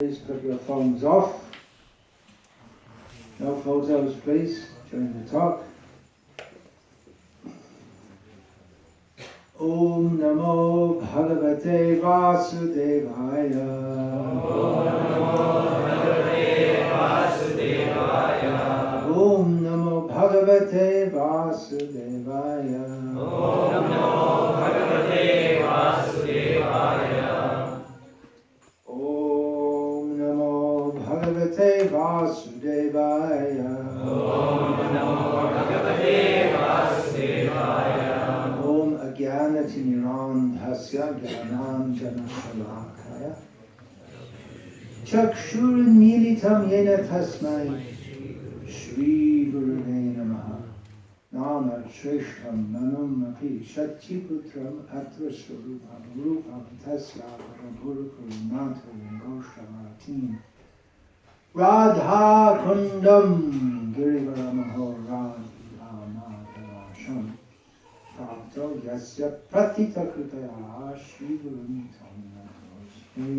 Please put your phones off. No photos, please, during the talk. Om Namo Bhagavate Vasudevaya. Om Namo Bhagavate Vasudevaya. Om Namo Bhagavate Vasudevaya. Om Namo Bhagavate Vasudevaya. Om Namo Bhagavate Vasudevaya. Om Namo Bhagavate Vasudevaya. Om Ajnanatirmirandhasya Jnananjana Shalakaya Chakshurunmilitam Yena Tasmai Shri Gurave Namaha Nama Shreshtam Nanam Api Shachiputram Atra Swarupam Rupam Tasya Guru Kurunata Goshtavatim Radha Kundam Girivaramaho Radha Madhavasham Prapto Yasya Pratita Kritaya Shri Gurunitam Natosmi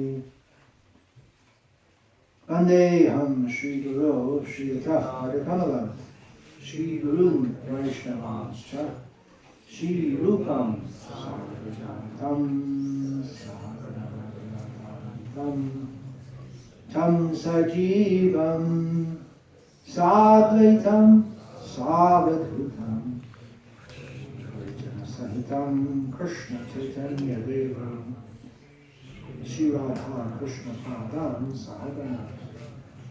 Vandeham Shri Guru Shri Tathadikamalam Shri Gurun Vaishnavanscha Shri Rupam Sahajantam Sahajantam Tam Sajivam Sadvaitam Savadhutam Sahitam Krishna Chaitanya Devam Shri Radha Krishna Padam Sahagana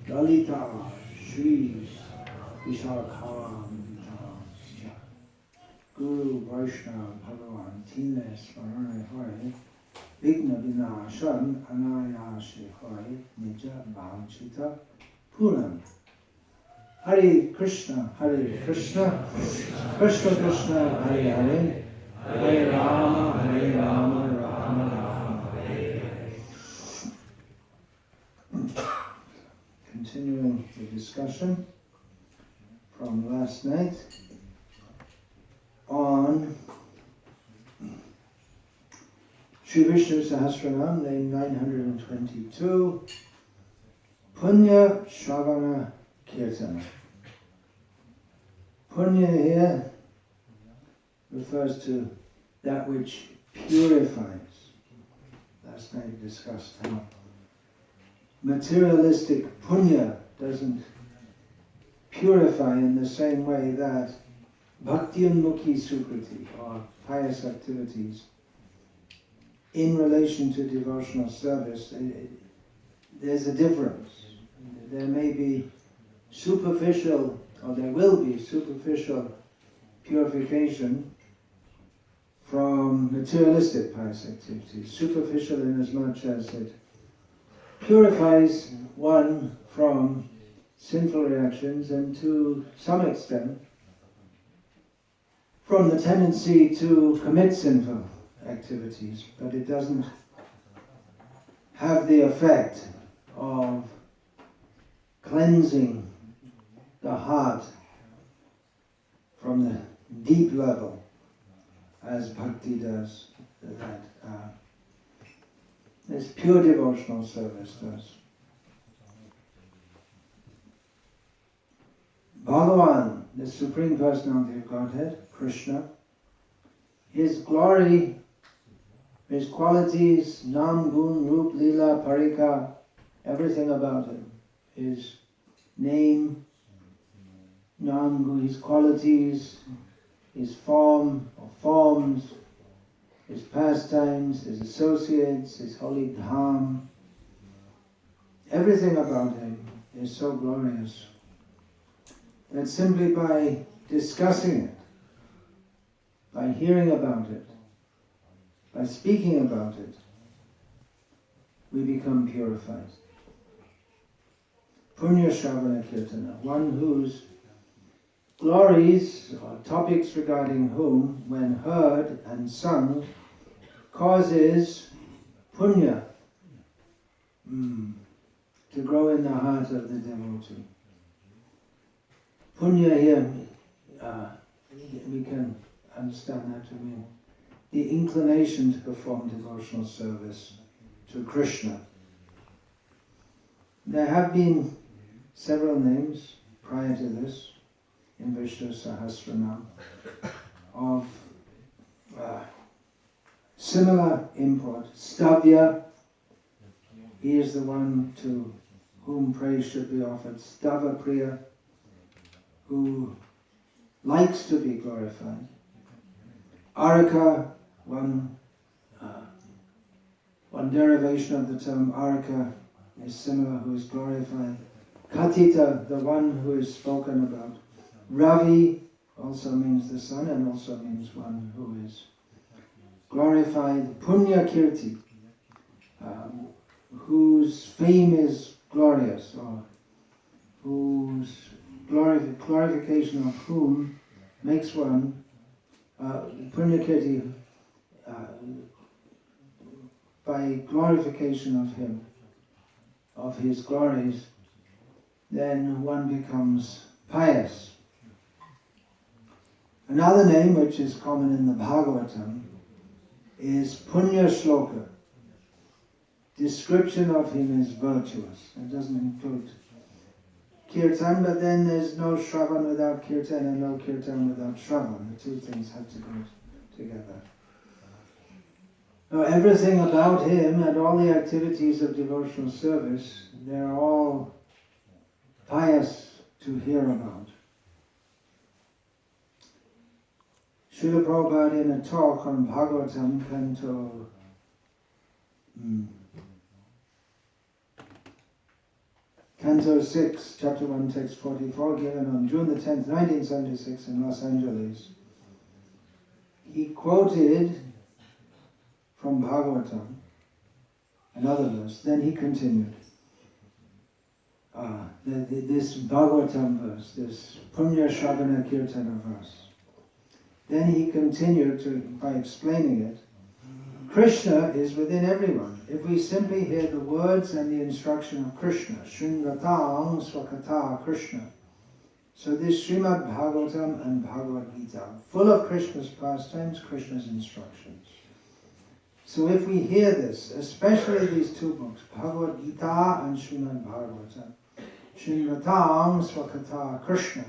Lalita Shri Vishakha Guru Vaishnava Bhagavan Tine Smarane Hoy Vigna Vinashan Anayashe Hoy Nija Bhavchita Puran Hare Krishna Krishna Krishna Hare Hare Hare Rama Rama Rama Hare. Continuing the discussion from last night on Sri Vishnu Sahasranam, name 922, Punya Sravana Kirtana. Punya here refers to that which purifies. Last night we discussed how materialistic punya doesn't purify in the same way that bhakti mukhi sukriti, or pious activities, in relation to devotional service, there's a difference. There may be superficial, or there will be superficial purification from materialistic pious activities. Superficial in as much as it purifies one from sinful reactions and to some extent from the tendency to commit sinful activities, but it doesn't have the effect of cleansing the heart from the deep level as bhakti does, that this pure devotional service does. Bhagavan, the Supreme Personality of Godhead, Krishna, his glory, his qualities, Nam, Gun, Rup, Lila, Parika, everything about him, his name, Nam, Gun, his qualities, his form or forms, his pastimes, his associates, his holy dham, everything about him is so glorious that simply by discussing it, by hearing about it, by speaking about it, we become purified. Punya Sravana Kirtana, one whose glories or topics regarding whom, when heard and sung, causes punya to grow in the heart of the devotee. Punya here, we can understand that to mean the inclination to perform devotional service to Krishna. There have been several names prior to this in Vishnu Sahasranam of similar import. Stavya, he is the one to whom praise should be offered. Stava Priya, who likes to be glorified. Araka, one derivation of the term Araka is similar, who is glorified. Katita, the one who is spoken about. Ravi also means the sun and also means one who is glorified. Punya Kirti, whose fame is glorious, or whose glorification of whom makes one Punya Kirti, by glorification of him, of his glories, then one becomes pious. Another name which is common in the Bhagavatam is Punya Shloka. Description of him is virtuous. It doesn't include Kirtan, but then there's no Sravana without Kirtan and no Kirtan without Sravana. The two things have to go together. Now, everything about him and all the activities of devotional service, they're all pious to hear about. Srila Prabhupada in a talk on Bhagavatam, Canto 6, Chapter 1, Text 44, given on June the 10th, 1976 in Los Angeles, he quoted from Bhagavatam another verse, then he continued. This Bhagavatam verse, this Punya Sravana Kirtana verse. Then he continued by explaining it. Krishna is within everyone. If we simply hear the words and the instruction of Krishna, Shringatang Swakata Krishna. So this Srimad Bhagavatam and Bhagavad Gita, full of Krishna's pastimes, Krishna's instructions. So if we hear this, especially these two books, Bhagavad Gita and Srimad Bhagavatam, Shringatang Swakata Krishna,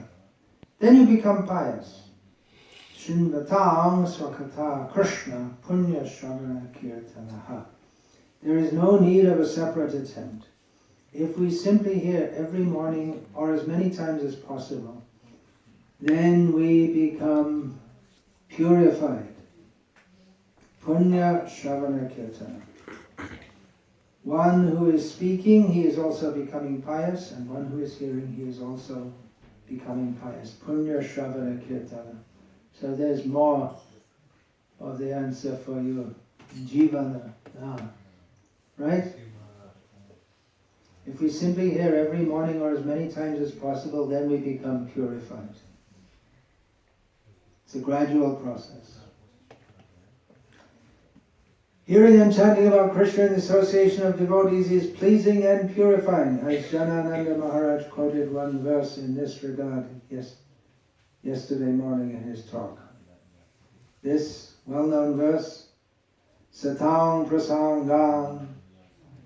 then you become pious. Shrinvatang Swakata Krishna Punya Shravana Kirtanaha. There is no need of a separate attempt. If we simply hear every morning or as many times as possible, then we become purified. Punya Shravana Kirtana. One who is speaking, he is also becoming pious, and one who is hearing, he is also becoming pious. Punya Shravana Kirtana. So there's more of the answer for you. Jivana. Right? If we simply hear every morning or as many times as possible, then we become purified. It's a gradual process. Hearing and chanting about Krishna in the association of devotees is pleasing and purifying, as Janananda Maharaj quoted one verse in this regard yesterday morning in his talk. This well-known verse, Satang Prasangam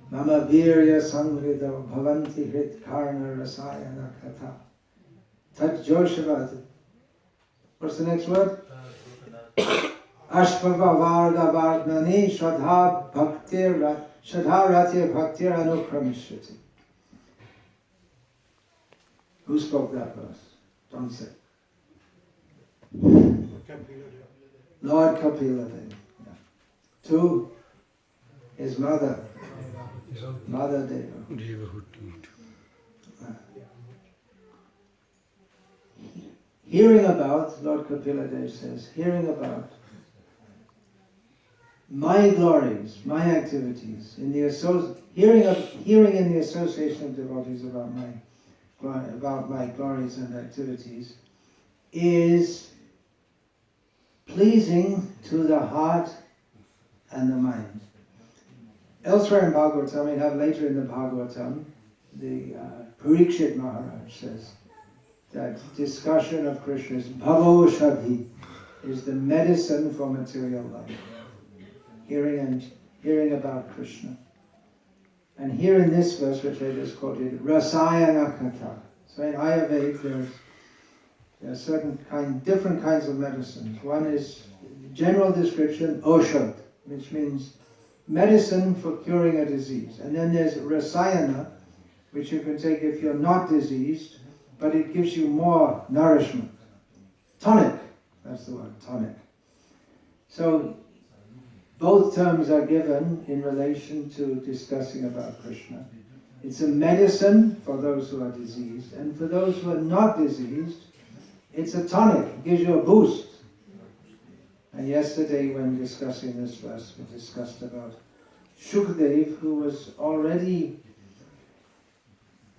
Mama Virya Samrido Bhavanti Hrit Karna Rasayana Kata Tat Joshavat. What's the next word? Ashpava Varga Vargnani Shadha Ratya Bhaktir Anukramishvati. Who spoke that verse? Don't say. Lord Kapila Dev. Yeah. To his mother, Mother Deva. Hearing about, Lord Kapila Dev says, hearing about my glories, my activities, hearing in the association of devotees about my glories and activities is pleasing to the heart and the mind. Elsewhere in Bhagavatam, we have later in the Bhagavatam, the Parikshit Maharaj says that discussion of Krishna's Bhavo-Shadhi is the medicine for material life. Hearing about Krishna. And here in this verse, which I just quoted, Rasayana Katha. So in Ayurveda, there are different kinds of medicines. One is general description, Oshad, which means medicine for curing a disease. And then there's Rasayana, which you can take if you're not diseased, but it gives you more nourishment. Tonic, that's the word, tonic. So both terms are given in relation to discussing about Krishna. It's a medicine for those who are diseased, and for those who are not diseased, it's a tonic, it gives you a boost. And yesterday when discussing this verse, we discussed about Shukdev, who was already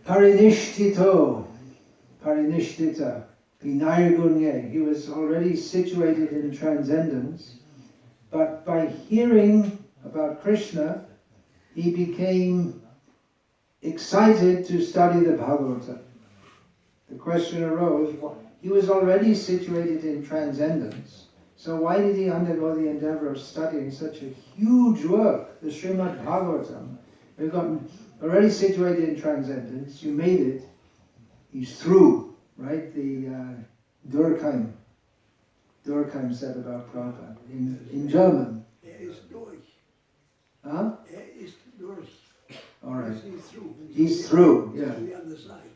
parinishthita, vinayagurnya. He was already situated in transcendence, but by hearing about Krishna, he became excited to study the Bhagavata. The question arose, he was already situated in transcendence, so why did he undergo the endeavor of studying such a huge work, the Srimad Bhagavatam? We've gotten already situated in transcendence, you made it, he's through, right? The Durkheim said about Prabhupada in German. Ist durch. Huh? Ist durch. All right. He's through. He's through, yeah. To the other side.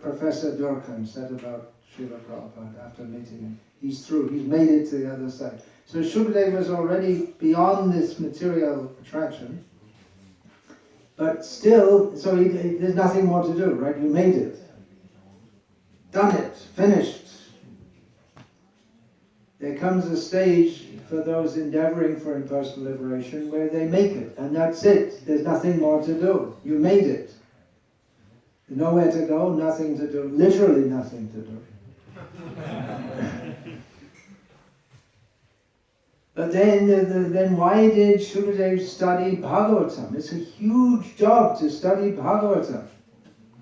Professor Durkheim said about Srila Prabhupada after meeting him. He's through, he's made it to the other side. So Shukdev was already beyond this material attraction, but still, so there's nothing more to do, right? You made it. Done it, finished. There comes a stage for those endeavoring for impersonal liberation where they make it, and that's it. There's nothing more to do. You made it. Nowhere to go, nothing to do, literally nothing to do. But then why did Shukdev study Bhagavatam? It's a huge job to study Bhagavatam.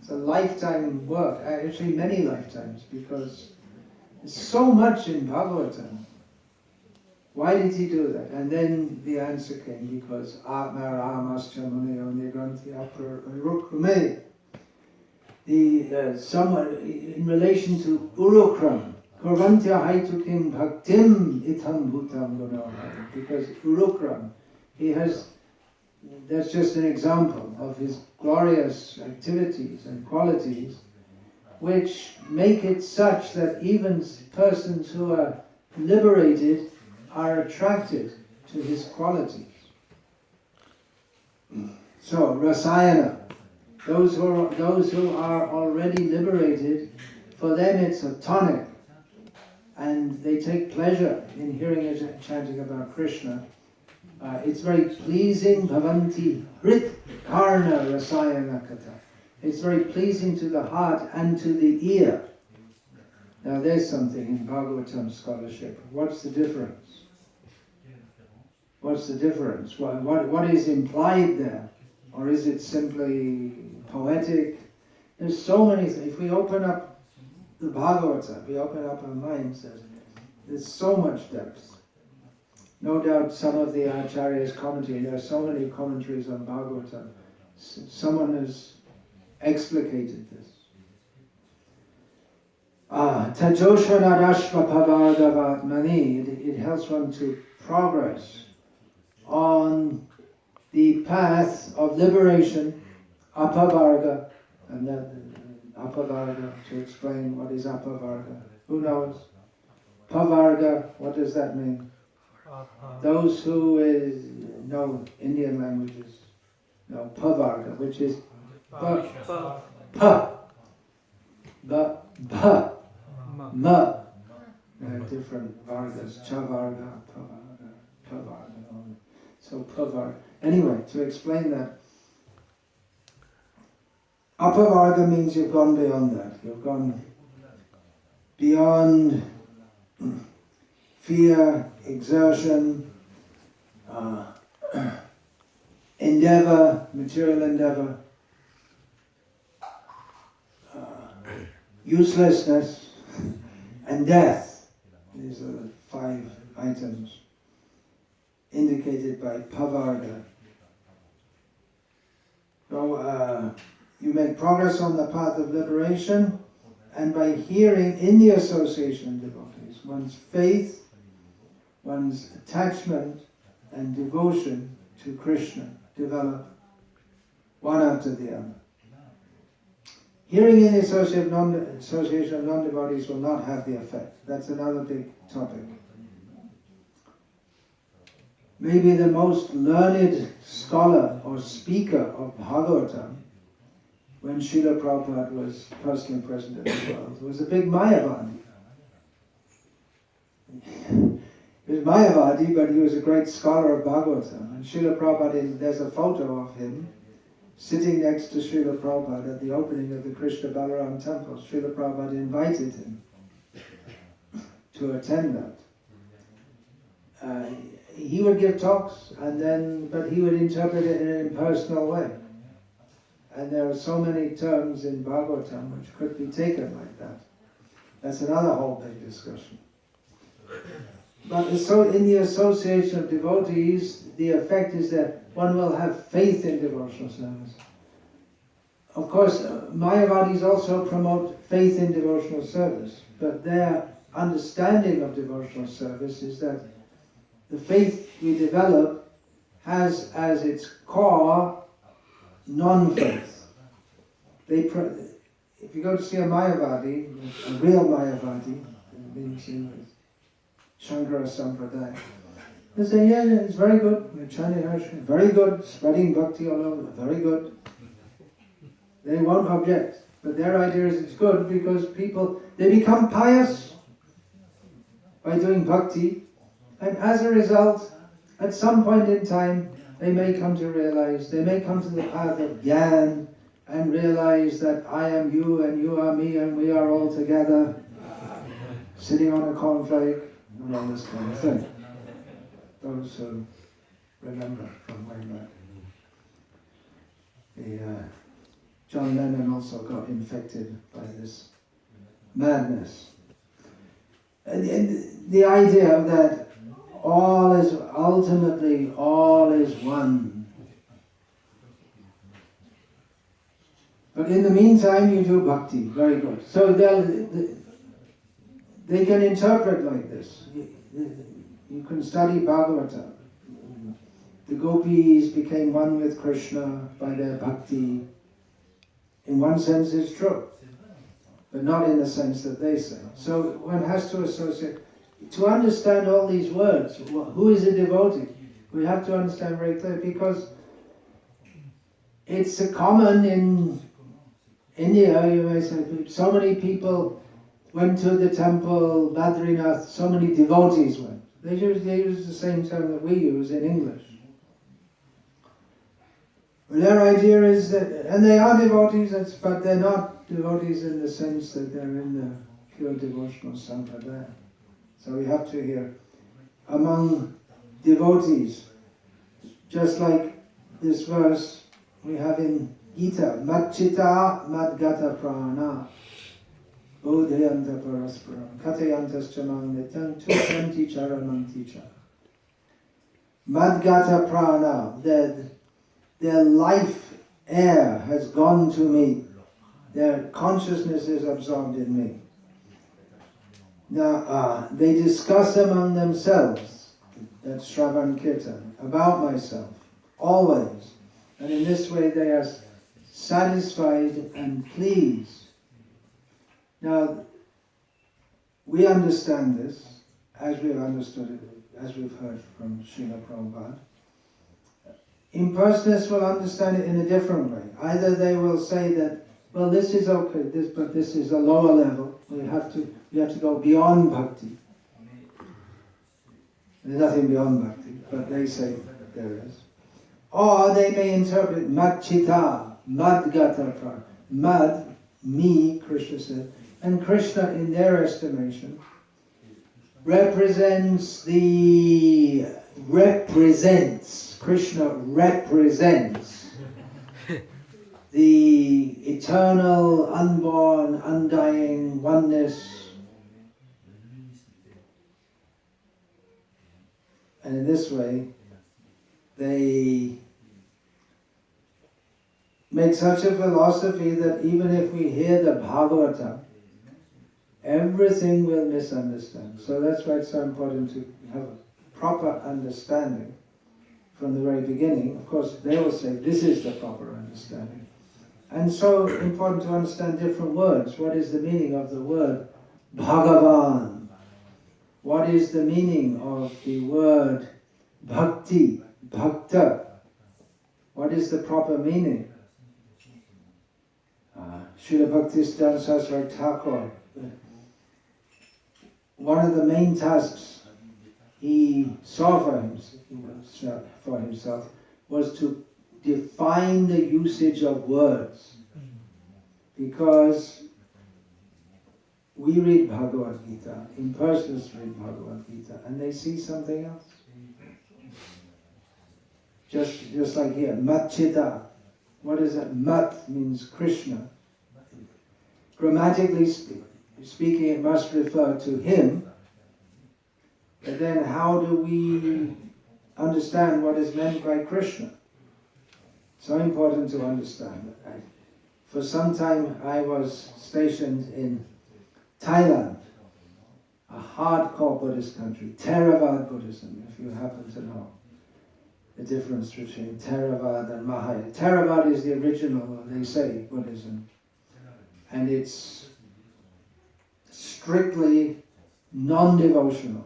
It's a lifetime work, actually many lifetimes, because there's so much in Bhagavatam. Why did he do that? And then the answer came, because Atma Ramascha Muneyo Nigranti Apra. Someone in relation to Urukram, Kurvantya Haitukim Bhaktim Itam Bhutam Gunohari, because Urukram, that's just an example of his glorious activities and qualities, which make it such that even persons who are liberated are attracted to his qualities. So, Rasayana. Those who are already liberated, for them it's a tonic, and they take pleasure in hearing and chanting about Krishna. It's very pleasing, bhavanti hrit karna rasayana kata. It's very pleasing to the heart and to the ear. Now there's something in Bhagavatam scholarship. What's the difference? What's the difference? What is implied there? Or is it simply poetic? There's so many things. If we open up the Bhagavata, we open up our minds, there's so much depth. No doubt some of the Acharyas commenting, there are so many commentaries on Bhagavata. Someone has explicated this. Tajoshanadashva pavardhavatmani, it helps one to progress on the path of liberation, apavarga, and that apavarga, to explain what is apavarga. Who knows? Pavarga, what does that mean? Those who know Indian languages know pavarga, which is pa, ma. There are different vargas, chavarga, pavarga. So pavarga. Anyway, to explain that, apavarga means you've gone beyond that. You've gone beyond fear, exertion, endeavor, material endeavor, uselessness, and death. These are the 5 items indicated by pavarga. You make progress on the path of liberation, and by hearing in the association of devotees, one's faith, one's attachment and devotion to Krishna develop one after the other. Hearing in the association of non-devotees will not have the effect. That's another big topic. Maybe the most learned scholar or speaker of Bhagavatam, when Srila Prabhupada was personally present in the world, was a big Mayavadi. He was Mayavadi, but he was a great scholar of Bhagavatam. And Srila Prabhupada, there's a photo of him sitting next to Srila Prabhupada at the opening of the Krishna Balaram temple. Srila Prabhupada invited him to attend that. He would give talks, but he would interpret it in an impersonal way. And there are so many terms in Bhagavatam which could be taken like that. That's another whole big discussion. But so in the association of devotees, the effect is that one will have faith in devotional service. Of course, Mayavadis also promote faith in devotional service, but their understanding of devotional service is that the faith we develop has as its core non-faith. If you go to see a Mayavadi, a real Mayavadi, Shankara Sampradaya, they say, yeah, it's very good, we're chanting Harsham, very good, spreading Bhakti all over, very good. They won't object, but their idea is it's good because they become pious by doing Bhakti, and as a result, at some point in time, they may come to realize, they may come to the path of Gyan and realize that I am you and you are me and we are all together, sitting on a cornflake, and all this kind of thing. Those who remember from way back. John Lennon also got infected by this madness. And the idea that ultimately all is one. But in the meantime you do bhakti, very good. So they can interpret like this. You can study Bhagavatam. The gopis became one with Krishna by their bhakti. In one sense it's true, but not in the sense that they say. So one has to associate. To understand all these words, who is a devotee? We have to understand very clearly, because it's a common in India, you may say, so many people went to the temple, Badrinath, so many devotees went. They use the same term that we use in English. Well, their idea is that, and they are devotees, but they're not devotees in the sense that they're in the pure devotional sampradaya. So we have to hear among devotees, just like this verse we have in Gita, Madchita Madgata Prana, Bodhayanta Parasparam, Katayantas Chamang Nityam Tukanti Charamanti Cha. Madgata Prana, their life air has gone to me, their consciousness is absorbed in me. Now, they discuss among themselves, that's Shravan Kirtan, about myself, always. And in this way they are satisfied and pleased. Now, we understand this, as we've understood it, as we've heard from Srila Prabhupada. Impersonalists will understand it in a different way. Either they will say that, well, this is okay, but this is a lower level. We have to go beyond bhakti. There's nothing beyond bhakti, but they say there is. Or they may interpret Madchita, Madgata Prana. Mad, me, Krishna said, and Krishna in their estimation Krishna represents the eternal, unborn, undying oneness. And in this way, they made such a philosophy that even if we hear the Bhagavata, everything will misunderstand. So that's why it's so important to have a proper understanding from the very beginning. Of course, they will say this is the proper understanding. And so important to understand different words. What is the meaning of the word Bhagavan? What is the meaning of the word Bhakti, Bhakta? What is the proper meaning? Srila Bhaktisiddhanta Saraswati Thakur, one of the main tasks he saw for himself was to define the usage of words. Because we read Bhagavad Gita, impersonalists read Bhagavad Gita, and they see something else. Just like here, Matchita. What is that? Mat means Krishna. Grammatically speaking, it must refer to him. But then how do we understand what is meant by Krishna? So important to understand. For some time I was stationed in Thailand, a hardcore Buddhist country, Theravada Buddhism, if you happen to know the difference between Theravada and Maharaja. Theravada is the original, they say, Buddhism. And it's strictly non-devotional.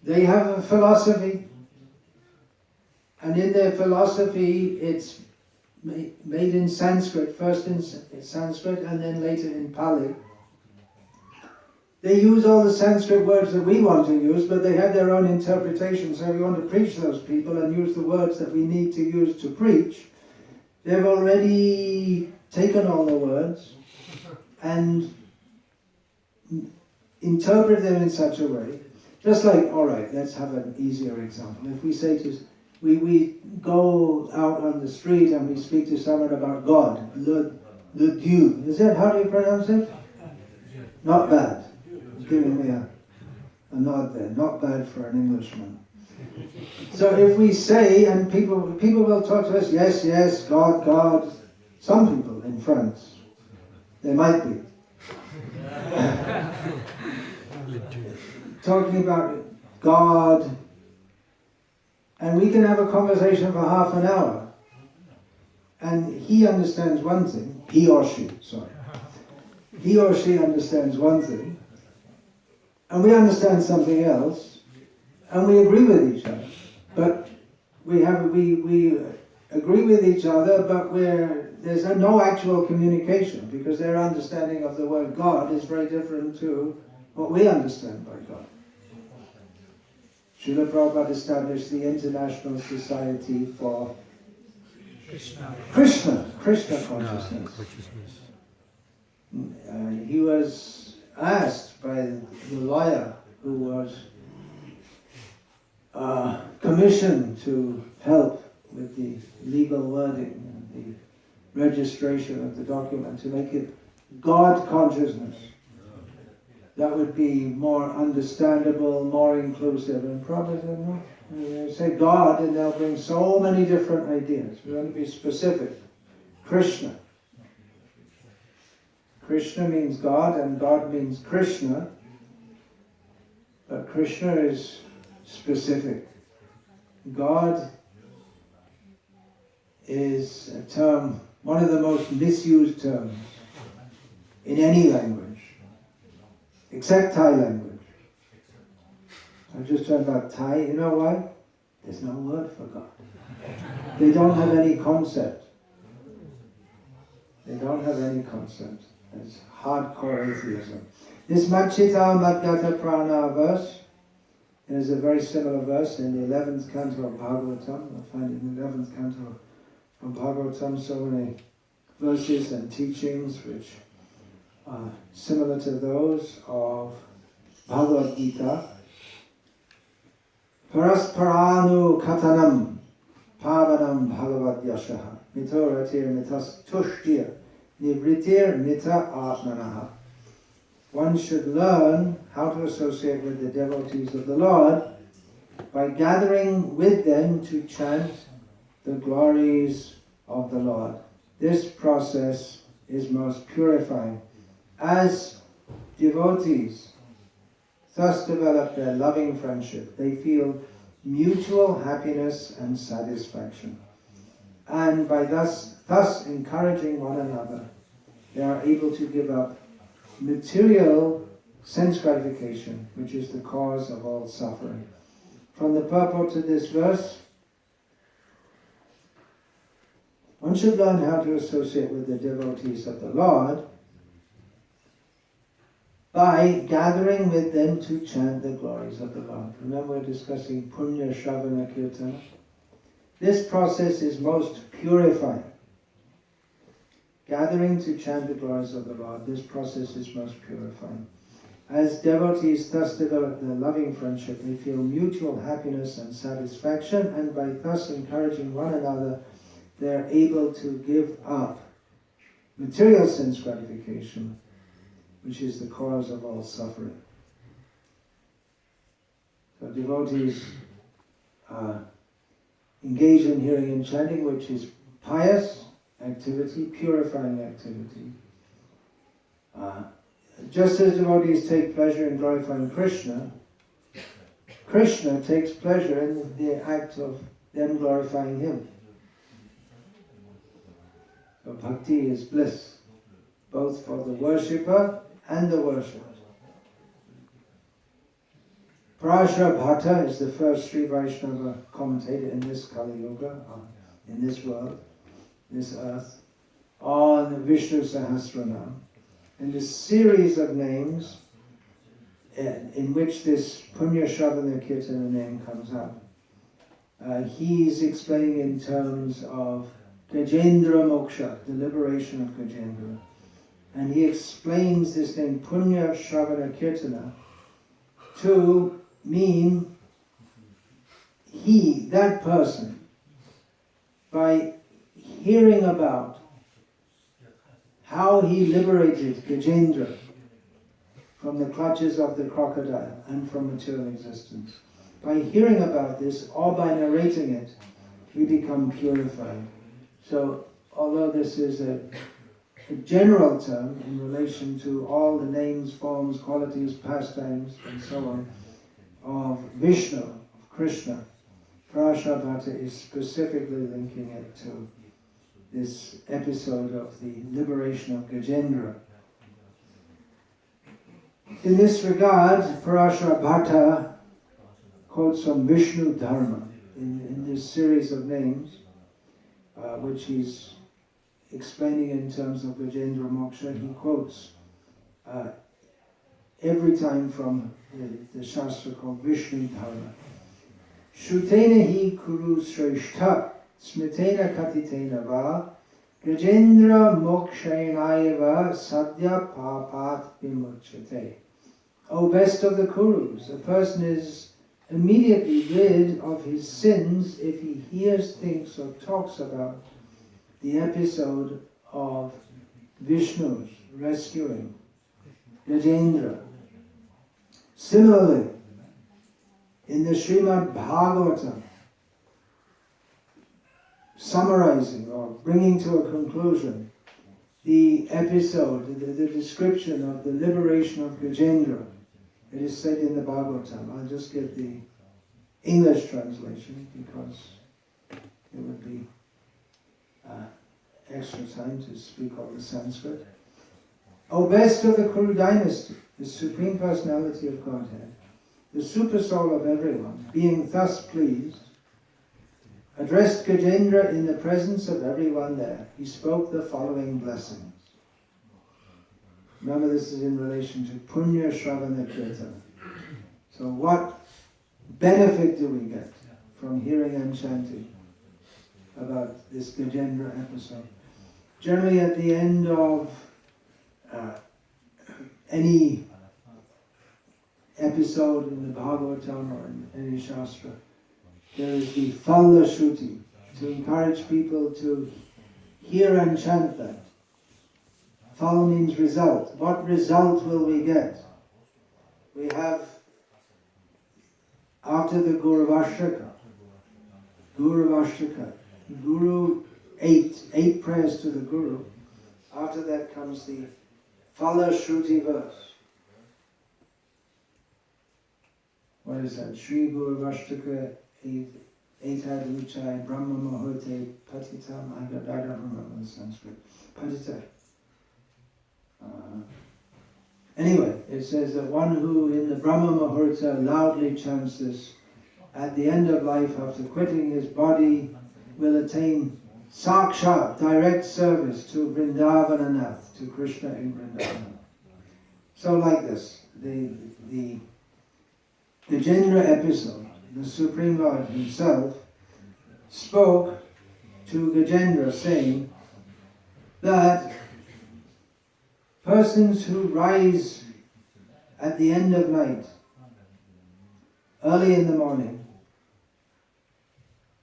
They have a philosophy, and in their philosophy it's made in Sanskrit, first in Sanskrit and then later in Pali. They use all the Sanskrit words that we want to use, but they have their own interpretation. So if you want to preach those people and use the words that we need to use to preach, they've already taken all the words and interpret them in such a way. Just like, all right, let's have an easier example. If we say we go out on the street and we speak to someone about God, le Dieu. Is that, how do you pronounce it? Not bad. Giving me a nod there. Not bad for an Englishman. So if we say, and people will talk to us, yes, yes, God, God. Some people in France, they might be. Talking about God, and we can have a conversation for half an hour, and he understands one thing, he or she understands one thing, and we understand something else, and we agree with each other. But we agree with each other, but there's no actual communication, because their understanding of the word God is very different to what we understand by God. Srila Prabhupada established the International Society for Krishna consciousness. He was asked by the lawyer who was commissioned to help with the legal wording and the registration of the document to make it God consciousness. That would be more understandable, more inclusive. And Prabhupada said, no. You say God and they'll bring so many different ideas. We want to be specific. Krishna. Krishna means God and God means Krishna. But Krishna is specific. God is a term, one of the most misused terms in any language. Except Thai language. I just heard about Thai. You know why? There's no word for God. They don't have any concept. They don't have any concept. It's hardcore atheism. This Machita Madgata Prana verse is a very similar verse in the 11th canto of Bhagavatam. I find in the 11th canto of Bhagavatam so many verses and teachings which similar to those of Bhagavad Gita. Parasparanu katanam pavanam bhagavad yashaha mitoratir mitas tushtir nivritir mita atmanaha. One should learn how to associate with the devotees of the Lord by gathering with them to chant the glories of the Lord. This process is most purifying. As devotees thus develop their loving friendship, they feel mutual happiness and satisfaction. And by thus encouraging one another, they are able to give up material sense gratification, which is the cause of all suffering. From the purport to this verse, one should learn how to associate with the devotees of the Lord by gathering with them to chant the glories of the Lord. Remember, we're discussing Punya, Sravana, Kirtana. This process is most purifying. Gathering to chant the glories of the Lord, this process is most purifying. As devotees thus develop their loving friendship, they feel mutual happiness and satisfaction, and by thus encouraging one another, they are able to give up material sense gratification, which is the cause of all suffering. So devotees engage in hearing and chanting, which is pious activity, purifying activity. Just as devotees take pleasure in glorifying Krishna, Krishna takes pleasure in the act of them glorifying him. So bhakti is bliss, both for the worshipper and the worshipped. Parashara Bhatta is the first Sri Vaishnava commentator in this Kali Yuga, in this world, this earth, on Vishnu Sahasranam. And the series of names in which this Punya Sravana Kirtana name comes up, he's explaining in terms of Gajendra Moksha, the liberation of Gajendra. And he explains this name Punya Sravana Kirtana to mean he, that person, by hearing about how he liberated Gajendra from the clutches of the crocodile and from material existence. By hearing about this, or by narrating it, we become purified. So, although this is a general term in relation to all the names, forms, qualities, pastimes, and so on, of Vishnu, of Krishna, Parashara Bhatta is specifically linking it to this episode of the liberation of Gajendra. In this regard, Parashara Bhatta quotes from Vishnu Dharma in this series of names, which he's explaining in terms of Gajendra Moksha. He quotes every time from the Shastra called Vishnu Dharma. Shrutena hi kuru shrestha smitena katitena va Gajendra mokshainayava sadhya papat vimuchyate. O best of the Kurus, a person is immediately rid of his sins if he hears, thinks or talks about the episode of Vishnu's rescuing Gajendra. Similarly, in the Srimad Bhagavatam, summarizing or bringing to a conclusion the episode, the description of the liberation of Gajendra, it is said in the Bhagavatam. I'll just give the English translation because it would be extra time to speak all the Sanskrit. O best of the Kuru dynasty, the Supreme Personality of Godhead, the super soul of everyone, being thus pleased, addressed Gajendra in the presence of everyone there. He spoke the following blessings. Remember, this is in relation to Punya Sravana Kirtana. So what benefit do we get from hearing and chanting about this Gajendra episode? Generally at the end of any episode in the Bhagavatam or in any Shastra, there is the Phala Shruti, to encourage people to hear and chant that. Phala means result. What result will we get? We have, after the Guru Vashtaka Guru, eight prayers to the Guru. After that comes the Phala Shruti verse. What is that? Shri Guru Vashtaka Etad Uchai Brahma Mahote Patitam. I don't remember the Sanskrit. Patita. Anyway, it says that one who in the Brahma Muhurta loudly chants this, at the end of life, after quitting his body, will attain Sakshat, direct service to Vrindavanath, to Krishna in Vrindavana. So like this, the Gajendra episode, the Supreme Lord himself spoke to Gajendra saying that persons who rise at the end of night, early in the morning,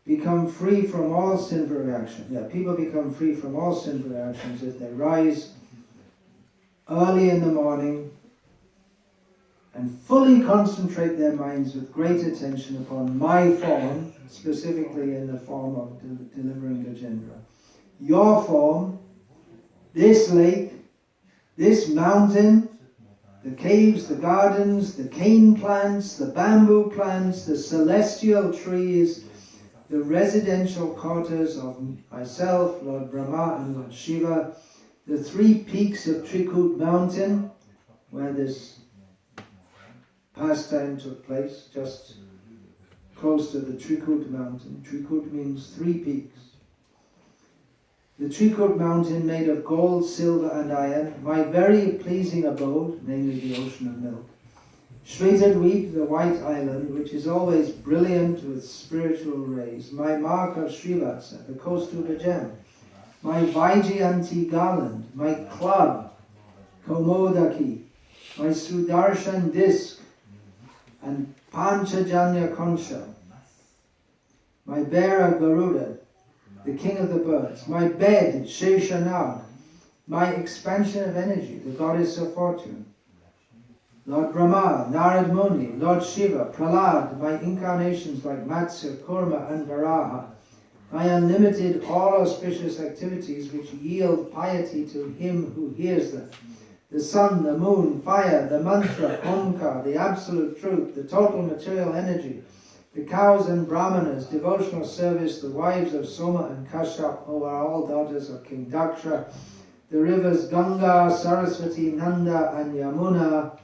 become free from all sinful reactions. Yeah, people become free from all sinful reactions if they rise early in the morning and fully concentrate their minds with great attention upon my form, specifically in the form of delivering Gajendra. Your form, this lake, this mountain, the caves, the gardens, the cane plants, the bamboo plants, the celestial trees, the residential quarters of myself, Lord Brahma and Lord Shiva, the 3 peaks of Trikut mountain, where this pastime took place, just close to the Trikut mountain. Trikut means 3 peaks. The Trikut mountain made of gold, silver and iron, my very pleasing abode, namely the ocean of milk. Shvetadweep, the white island, which is always brilliant with spiritual rays. My mark of Srivatsa, the Kaustuva gem. My Vaijayanti garland, my club, Komodaki, my Sudarshan disc, and Panchajanya concha. My bearer Garuda, the king of the birds. My bed, Sheshanag. My expansion of energy, the goddess of fortune. Lord Brahma, Narad Muni, Lord Shiva, Prahlad, my incarnations like Matsya, Kurma and Varaha, my unlimited all-auspicious activities which yield piety to him who hears them, the sun, the moon, fire, the mantra, Omkar, the absolute truth, the total material energy, the cows and brahmanas, devotional service, the wives of Soma and Kashyap, who are all daughters of King Daksha, the rivers Ganga, Saraswati, Nanda and Yamuna,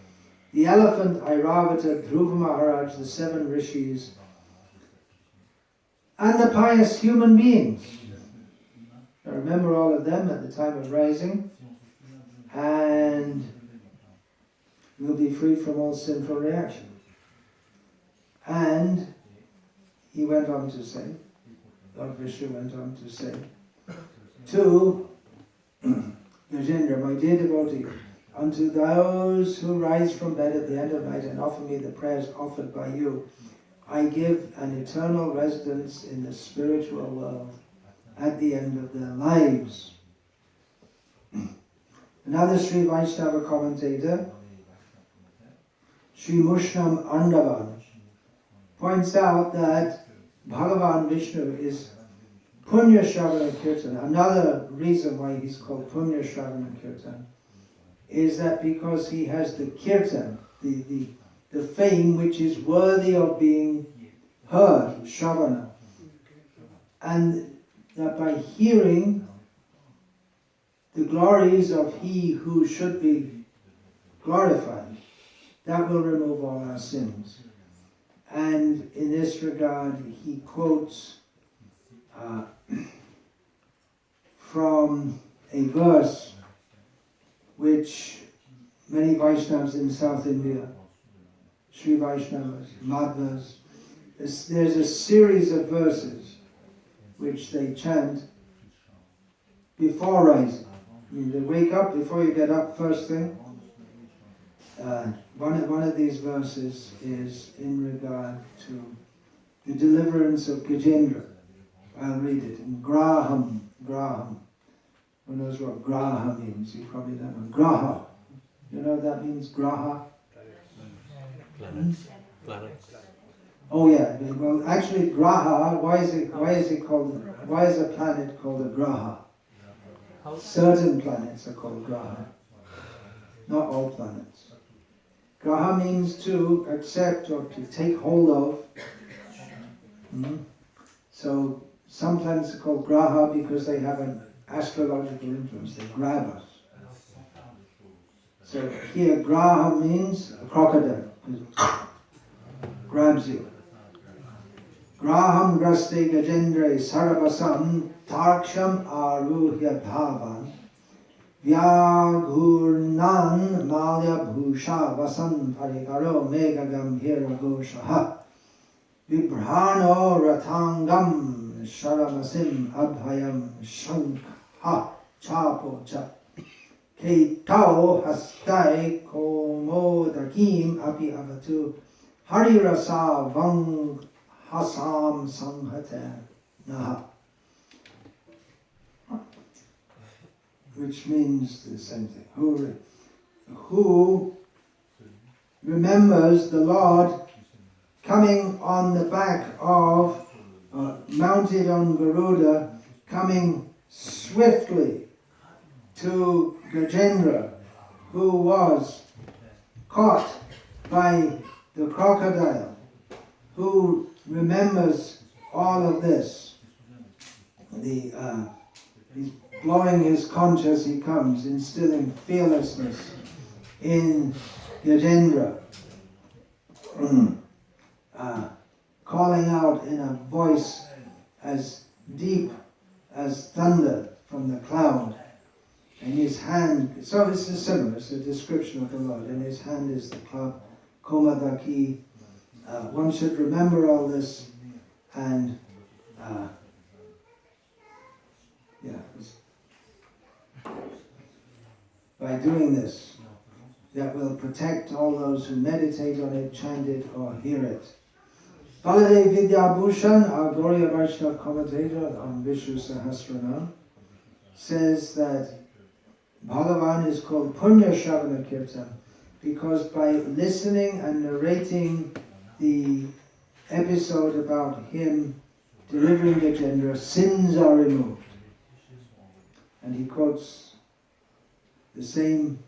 the elephant Airavata, Dhruva Maharaj, the 7 rishis, and the pious human beings. I remember all of them at the time of rising, and we'll be free from all sinful reaction. And he went on to say, Lord Vishnu went on to say, to Gajendra, my dear devotee, unto those who rise from bed at the end of night and offer me the prayers offered by you, I give an eternal residence in the spiritual world at the end of their lives. Another Sri Vaishnava commentator, Sri Mushnam Andavan, points out that Bhagavan Vishnu is Punya Sravana Kirtan. Another reason why he's called Punya Sravana Kirtan is that because he has the kirtan, the fame which is worthy of being heard, Sravana. And that by hearing the glories of he who should be glorified, that will remove all our sins. And in this regard, he quotes from a verse which many Vaishnavas in South India, Sri Vaishnavas, Madhvas, there's a series of verses which they chant before rising. I mean, they wake up, before you get up first thing. One of these verses is in regard to the deliverance of Gajendra. I'll read it in Graham. Who knows what Graha means? You probably don't know. Graha. You know what that means? Graha? Planets. Oh yeah, well actually graha, why is a planet called a graha? Certain planets are called graha, not all planets. Graha means to accept or to take hold of. So some planets are called graha because they have an astrological influence, they grab us. So here graha means a crocodile, grabs you. Graham graste gajendre sarvasam tarksham aruhya bhavan vyagurnan malya bhusha vasan parikaro mega gambhira goshaha vibhrano ratangam sharamasim abhayam shankha chapo cha ketao hastai komodakim api avatu harirasa vang Hasam Sanghate Naha, which means the same thing. Who remembers the Lord coming on the back of, mounted on Garuda, coming swiftly to Gajendra, who was caught by the crocodile, who remembers all of this. He's blowing his conch as he comes, instilling fearlessness in Gajendra, calling out in a voice as deep as thunder from the cloud. In his hand, so this is similar, it's a description of the Lord. In his hand is the club, Komadaki. One should remember all this, and by doing this, that will protect all those who meditate on it, chant it, or hear it. Baladev Vidyabhushan, our Gauriya Vaishnava commentator on Vishnu Sahasranam, says that Bhagavan is called Punya Sravana Kirtan because by listening and narrating the episode about him delivering Gajendra, sins are removed. And he quotes the same,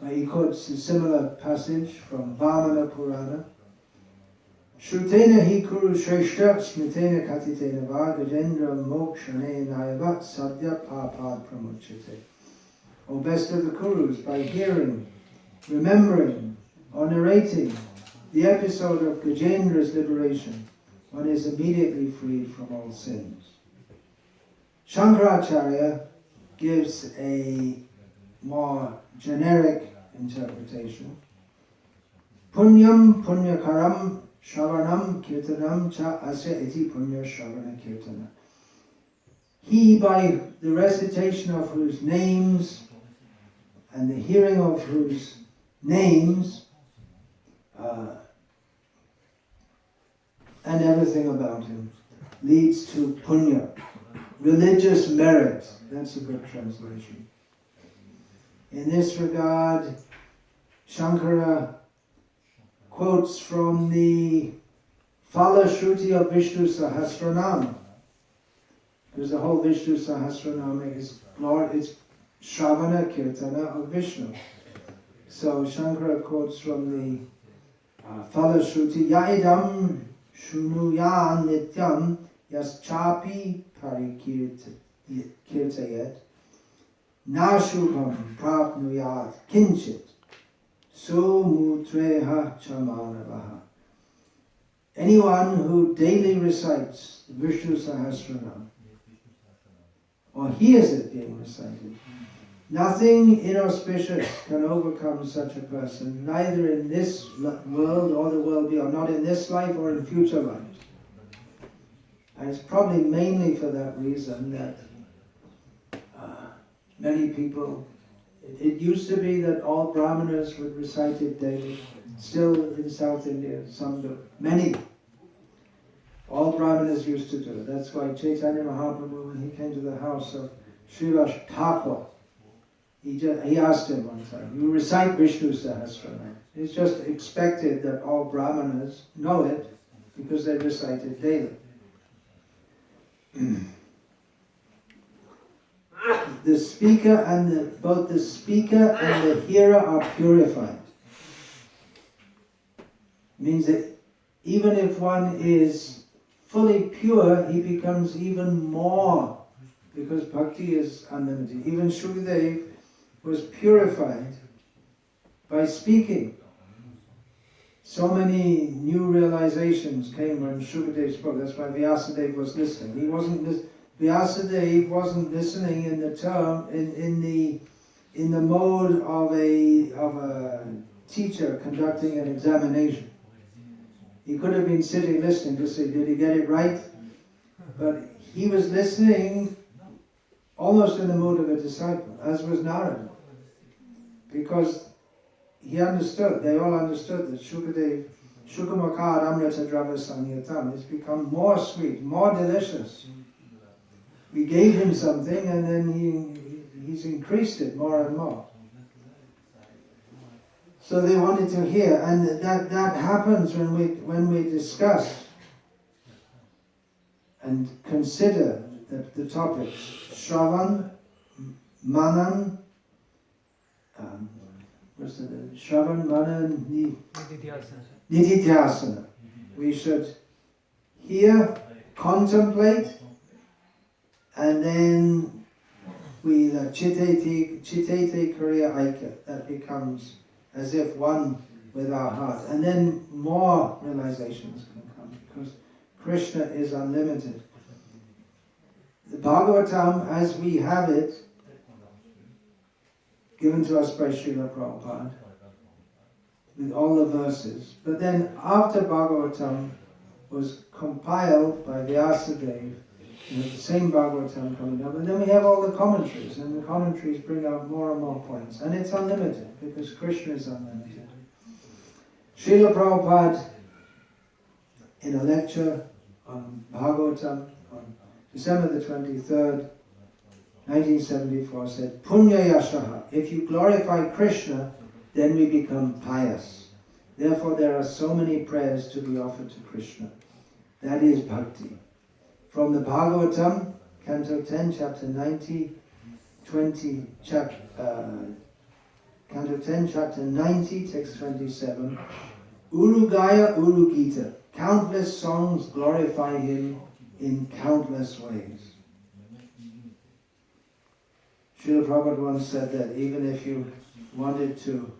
he quotes a similar passage from Vamana Purana. Shrutena hi kuru shreshta smitena katitena va Gajendra mokshane nayava sadhya papad pramuchate. O best of the Kurus, by hearing, remembering, or narrating the episode of Gajendra's liberation, one is immediately freed from all sins. Shankaracharya gives a more generic interpretation. Punyam punyakaram shravanam kirtanam cha asya iti punya shravana kirtana. He, by the recitation of whose names and the hearing of whose names and everything about him leads to punya, religious merit. That's a good translation. In this regard, Shankara quotes from the Phala-shruti of Vishnu Sahasranam, because the whole Vishnu Sahasranam is it's Sravana Kirtana of Vishnu. So Shankara quotes from the Phala-shruti, Yaidam Shunuyan Nityam Yaschapi Parikirtayet Nashubham Prapnuyat Kinchit Sumutreha Chamanavaha. Anyone who daily recites Vishnu Sahasranam or hears it being recited, nothing inauspicious can overcome such a person, neither in this world or the world beyond, not in this life or in future lives. And it's probably mainly for that reason that many people, it used to be that all brahmanas would recite it daily. Still in South India, some do, many. All brahmanas used to do it. That's why Chaitanya Mahaprabhu, when he came to the house of Srivas Thakur, he asked him one time, you recite Vishnu Sahasranam. It's just expected that all Brahmanas know it because they recite it daily. The speaker and both the speaker and the hearer are purified. Means that even if one is fully pure, he becomes even more, because bhakti is unlimited. Even Shukadev was purified by speaking. So many new realizations came when Shukadev spoke. That's why Vyasadeva was listening. Vyasadeva wasn't listening in the term in the mode of a teacher conducting an examination. He could have been sitting listening to see, did he get it right? But he was listening almost in the mood of a disciple, as was Narada. Because he understood, they all understood that Shukadev, Shukamakar Amrita Drava Samyatam, has become more sweet, more delicious. We gave him something and then he's increased it more and more. So they wanted to hear, and that happens when we discuss and consider the topics Shravan, Manan, Shravan, Manan, Nididhyasana. We should hear, contemplate, and then we the chitete kriya aika, that becomes as if one with our heart. And then more realizations can come, because Krishna is unlimited. The Bhagavatam, as we have it, given to us by Srila Prabhupada, with all the verses, but then after Bhagavatam was compiled by Vyasadeva, the same Bhagavatam coming up, and then we have all the commentaries, and the commentaries bring out more and more points, and it's unlimited, because Krishna is unlimited. Srila Prabhupada, in a lecture on Bhagavatam, on December the 23rd, 1974, said, Punya yashaha, if you glorify Krishna, then we become pious. Therefore there are so many prayers to be offered to Krishna. That is bhakti. From the Bhagavatam, Canto 10, Chapter 90, Canto 10, Chapter 90, Text 27, Urugaya Urugita, countless songs glorify him in countless ways. Srila Prabhupada once said that even if you wanted to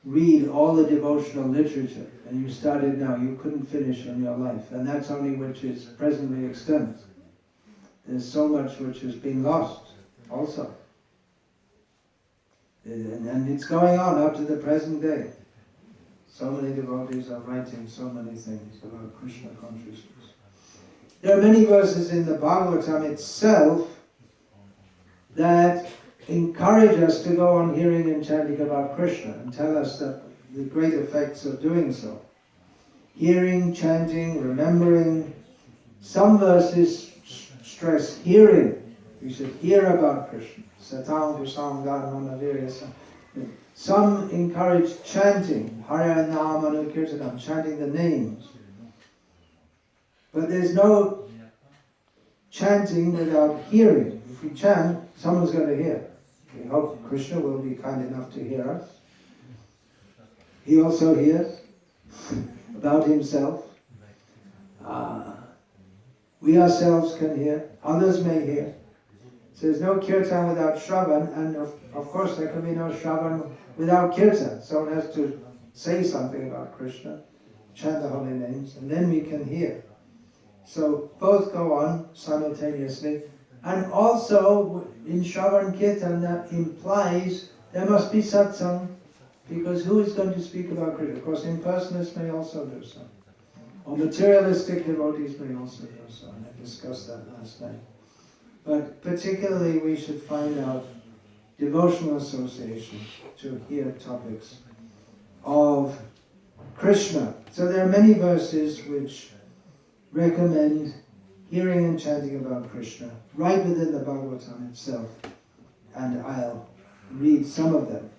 read all the devotional literature, and you started now, you couldn't finish in your life, and that's only which is presently extant. There's so much which has been lost also. And it's going on up to the present day. So many devotees are writing so many things about Krishna consciousness. There are many verses in the Bhagavatam itself that encourage us to go on hearing and chanting about Krishna and tell us that the great effects of doing so. Hearing, chanting, remembering. Some verses stress hearing. We should hear about Krishna. Satam Kusam Dharmanavirya. Some encourage chanting, Hare Namanu Kirtanam, chanting the names. But there's no chanting without hearing. If we chant, someone's going to hear. We hope Krishna will be kind enough to hear us. He also hears about himself. We ourselves can hear. Others may hear. So there's no kirtan without Shravan, and of course there can be no Shravan without kirtan. Someone has to say something about Krishna, chant the holy names, and then we can hear. So both go on simultaneously. And also in Shravan Kirtan that implies there must be satsang, because who is going to speak about Krishna? Of course impersonalists may also do so. Or materialistic devotees may also do so. And I discussed that last night. But particularly we should find out devotional association to hear topics of Krishna. So there are many verses which recommend hearing and chanting about Krishna right within the Bhagavatam itself. And I'll read some of them.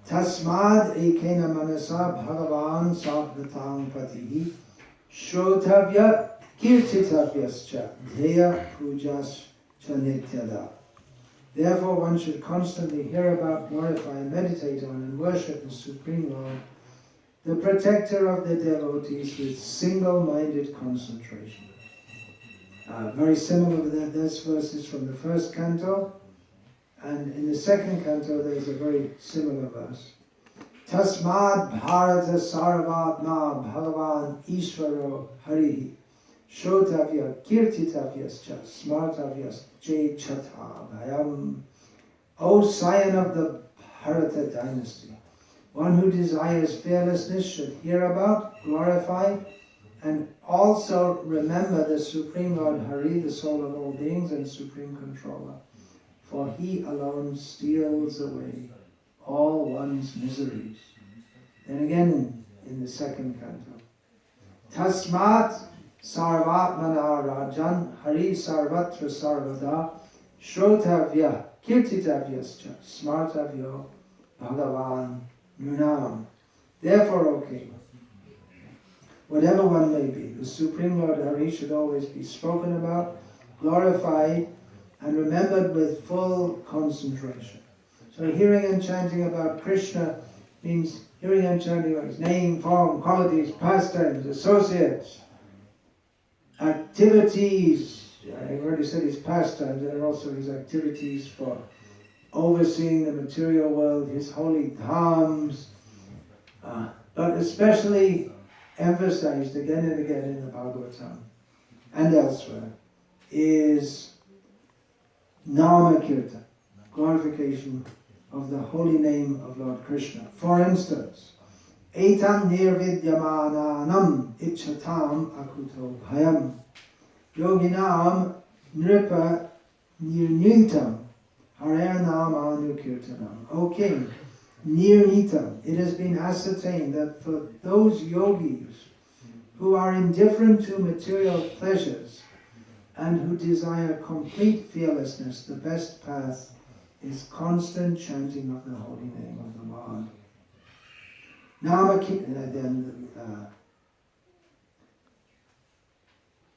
Tasmad ekena manasa bhagavan sabdatang patihi shrotavya kirtitavyascha dheya pujas cha nityada. Therefore one should constantly hear about, glorify, meditate on and worship the Supreme Lord, the protector of the devotees, with single-minded concentration. Very similar to this verse is from the first canto, and in the second canto there is a very similar verse. Tasmad bharata sarvatma bhagavan ishvaro harihi shrotavya kirtitavyascha smartavyas je chatha bhayam. O scion of the Bharata dynasty, one who desires fearlessness should hear about, glorify, and also remember the Supreme Lord Hari, the soul of all beings and Supreme Controller, for he alone steals away all one's miseries. And again in the second canto. Tasmat sarvatmana rajan hari sarvatra sarvada shrotavya kirtitavyascha smartavyo bhagavan nunam. Therefore, O king, whatever one may be, the Supreme Lord Hari should always be spoken about, glorified, and remembered with full concentration. So hearing and chanting about Krishna means hearing and chanting about his name, form, qualities, pastimes, associates, activities. I already said his pastimes, and also his activities for overseeing the material world, his holy dhams, but especially emphasized again and again in the Bhagavatam and elsewhere is Nama Kirtan, glorification of the holy name of Lord Krishna. For instance, Etam nirvidyamananam ichchatam akuto bhayam yoginam nripa nirnitam harer namanu kirtanam. O king, nirnitam, it has been ascertained that for those yogis who are indifferent to material pleasures and who desire complete fearlessness, the best path is constant chanting of the holy name of the Lord.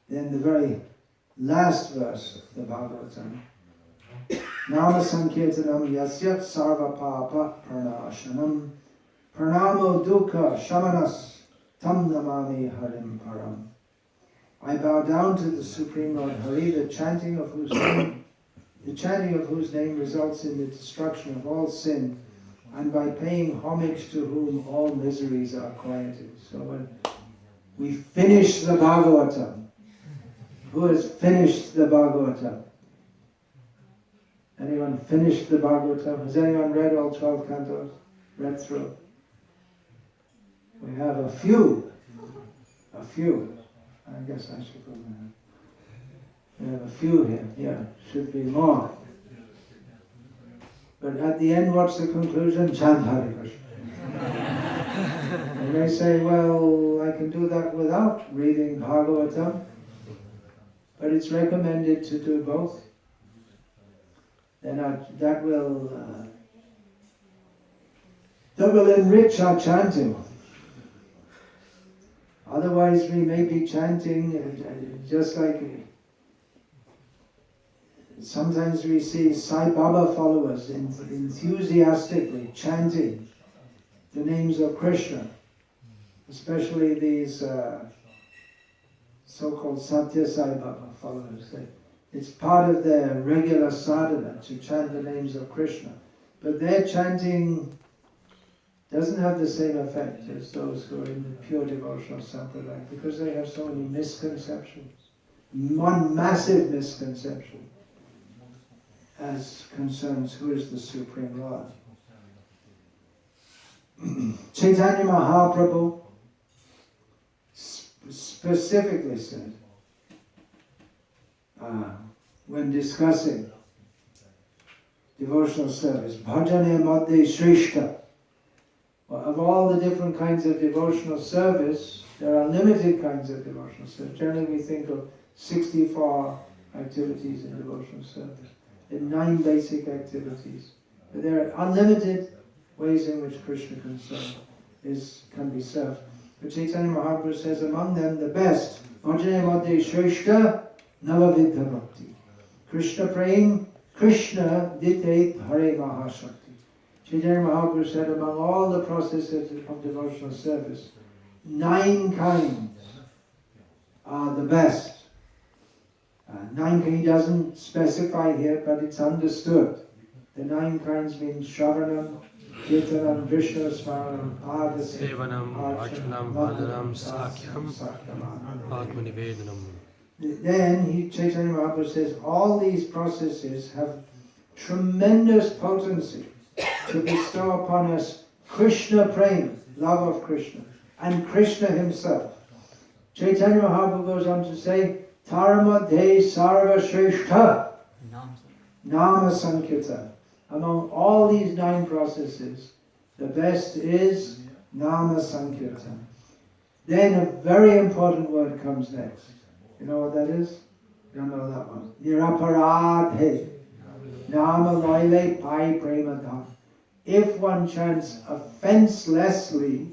Then the very last verse of the Bhagavatam. Nama Sankirtanam Yasya Sarva Papa Pranashanam Pranamo Dukkha Shamanas Tam Namami Harim Param. I bow down to the Supreme Lord Hari, the chanting of whose name results in the destruction of all sin, and by paying homage to whom all miseries are quieted. So when we finish the Bhagavatam, who has finished the Bhagavatam? Anyone finished the Bhagavatam? Has anyone read all 12 cantos? Read through? We have a few. I guess I should put them. We have a few here. Yeah, should be more. But at the end, what's the conclusion? Chant Hare Krishna. And they say, well, I can do that without reading Bhagavatam, but it's recommended to do both. Then that will enrich our chanting. Otherwise, we may be chanting just like sometimes we see Sai Baba followers enthusiastically chanting the names of Krishna, especially these so-called Satya Sai Baba followers. It's part of their regular sadhana to chant the names of Krishna. But their chanting doesn't have the same effect as those who are in the pure devotional sampradaya, because they have so many misconceptions. One massive misconception as concerns who is the Supreme Lord. Chaitanya Mahaprabhu specifically said, when discussing devotional service, bhajane madhye shrishta. Of all the different kinds of devotional service, there are limited kinds of devotional service. Generally we think of 64 activities in devotional service, and 9 basic activities. But there are unlimited ways in which Krishna can be served. But Chaitanya Mahaprabhu says among them the best, Bhajane Madhya Shrishta Navavidha Bhakti. Krishna praying, Krishna Dite Hare Mahashakti. Chaitanya Mahaprabhu said among all the processes of devotional service, 9 kinds are the best. 9 he doesn't specify here, but it's understood. The 9 kinds mean Shravanam, Kirtanam, Vishnu Smaranam, Sevanam, Archanam, Vadanam, Sakyam, Atmanivedanam. Then Chaitanya Mahaprabhu says all these processes have tremendous potency to bestow upon us Krishna prema, love of Krishna, and Krishna himself. Chaitanya Mahaprabhu goes on to say, Tarama De Sarva Shrestha Nama Sankirtan. Among all these 9 processes, the best is Nama Sankirtan. Then a very important word comes next. You know what that is? You don't know that one. Niraparadhe. Nama Laile Pai Premadham. If one chants offenselessly,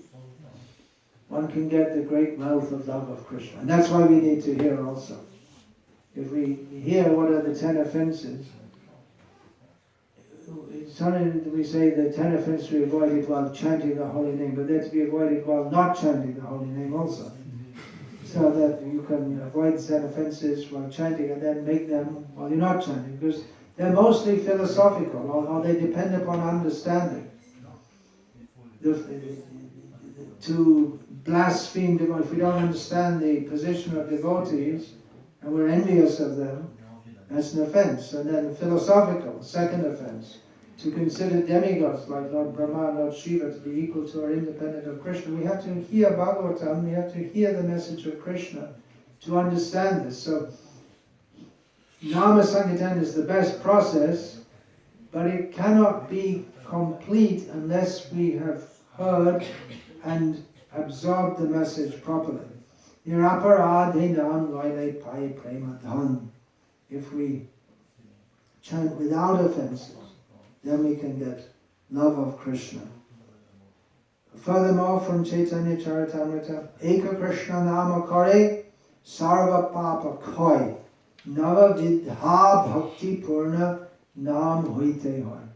one can get the great wealth of love of Krishna. And that's why we need to hear also. If we hear what are the 10 offenses, sometimes we say the 10 offenses to be avoided while chanting the holy name, but they're to be avoided while not chanting the holy name also. So that you can avoid 10 offenses while chanting and then make them while you're not chanting, because they're mostly philosophical, or they depend upon understanding. To blaspheme, if we don't understand the position of devotees and we're envious of them, that's an offense. And then philosophical, second offense. To consider demigods like Lord Brahma and Lord Shiva to be equal to or independent of Krishna, we have to hear Bhagavatam, we have to hear the message of Krishna to understand this. So, Nama Sankirtan is the best process, but it cannot be complete unless we have heard and absorbed the message properly. If we chant without offenses, then we can get love of Krishna. Furthermore, from Chaitanya Charitamrita, Eka Krishna Nama Kare Sarva Papa Koi Nava Vidha Bhakti Purna Nam Huite Hoy.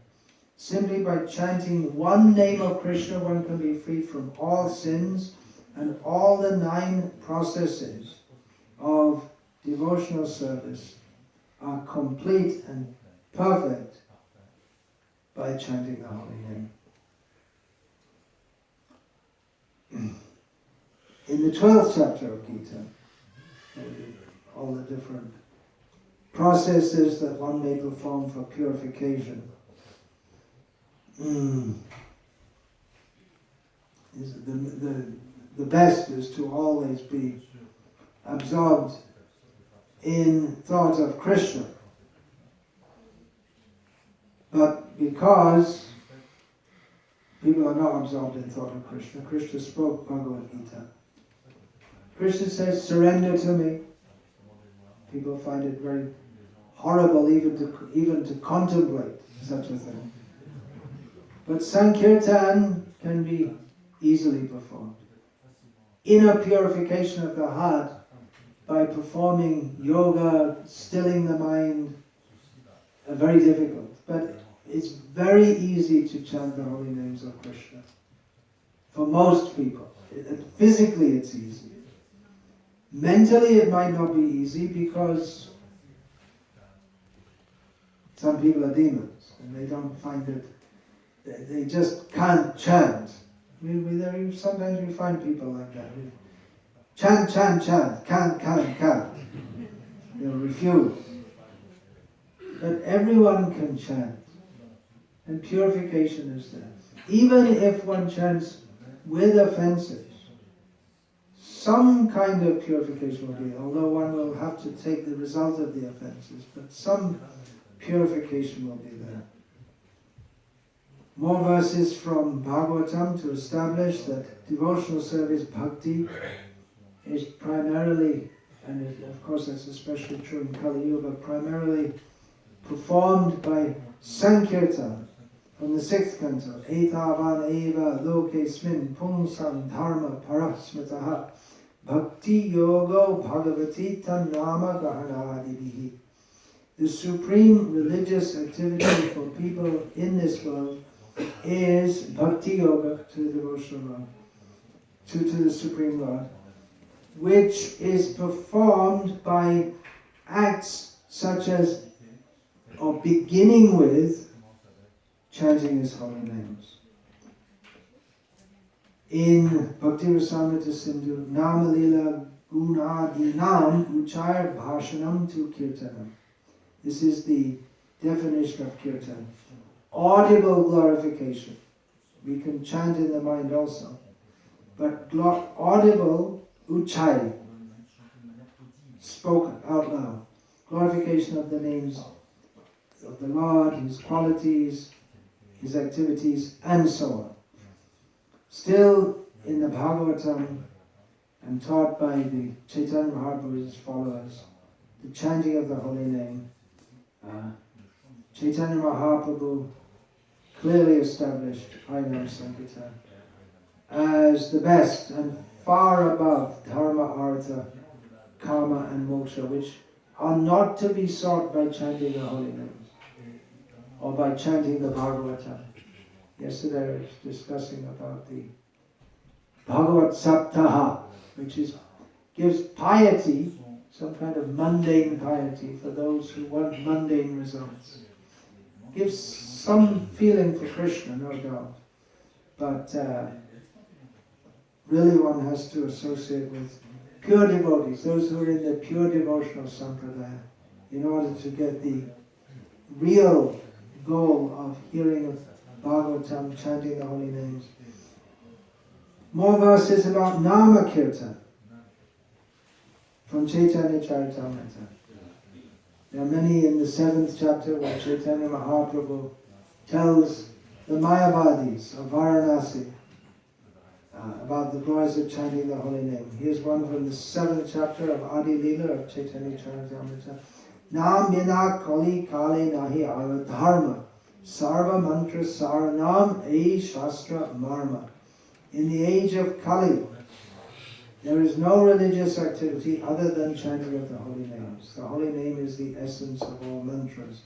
Simply by chanting one name of Krishna, one can be freed from all sins, and all the 9 processes of devotional service are complete and perfect by chanting the holy name. In the 12th chapter of Gita, all the different processes that one may perform for purification. The best is to always be absorbed in thought of Krishna. But because people are not absorbed in thought of Krishna, Krishna spoke Bhagavad Gita. Krishna says, surrender to me. People find it very horrible even to contemplate such a thing. But Sankirtan can be easily performed. Inner purification of the heart by performing yoga, stilling the mind, are very difficult. But it's very easy to chant the holy names of Krishna. For most people. Physically it's easy. Mentally it might not be easy because some people are demons and they don't find it, they just can't chant. Sometimes we find people like that. Chant, can't. They'll refuse. But everyone can chant. And purification is there. Even if one chants with offenses, some kind of purification will be there, although one will have to take the result of the offenses, but some purification will be there. More verses from Bhagavatam to establish that devotional service, bhakti, is primarily, and of course that's especially true in Kali Yuga, primarily performed by Sankirtan. from the 6th canto, Etavan eva lokesmin pungsam dharma parasmitaha bhakti yogo bhagavati nama gahanadibihi. The supreme religious activity for people in this world is bhakti yoga, to the devotional Lord, to the Supreme Lord, which is performed by acts such as, or beginning with, chanting His holy names. In Bhakti Rasamrita Sindhu, Nama Lila Gunadinam Uchar Bhashanam tu Kirtanam. This is the definition of Kirtan. Audible glorification. We can chant in the mind also. But audible Uchai, spoken out loud. Glorification of the names of the Lord, His qualities, His activities, and so on. Still in the Bhagavatam and taught by the Chaitanya Mahaprabhu's followers, the chanting of the holy name, Chaitanya Mahaprabhu clearly established Harinam Sankirtan as the best and far above Dharma, Artha, Kama and Moksha, which are not to be sought by chanting the holy names or by chanting the Bhagavatam. Yesterday I was discussing about the Bhagavat Saptaha, which gives piety, some kind of mundane piety for those who want mundane results. Gives some feeling for Krishna, no doubt, but really one has to associate with pure devotees, those who are in the pure devotional sampradaya, in order to get the real goal of hearing of Bhagavatam, chanting the holy names. More verses about Nama Kirtan from Chaitanya Charitamrita. There are many in the 7th chapter where Chaitanya Mahaprabhu tells the Mayavadis of Varanasi about the glories of chanting the holy name. Here's one from the 7th chapter of Adi Lila of Chaitanya Charitamrita. Nam mina kali kali nahi aradharma sarva mantra saranam ei shastra marma. In the age of Kali, there is no religious activity other than chanting of the holy names. The holy name is the essence of all mantras.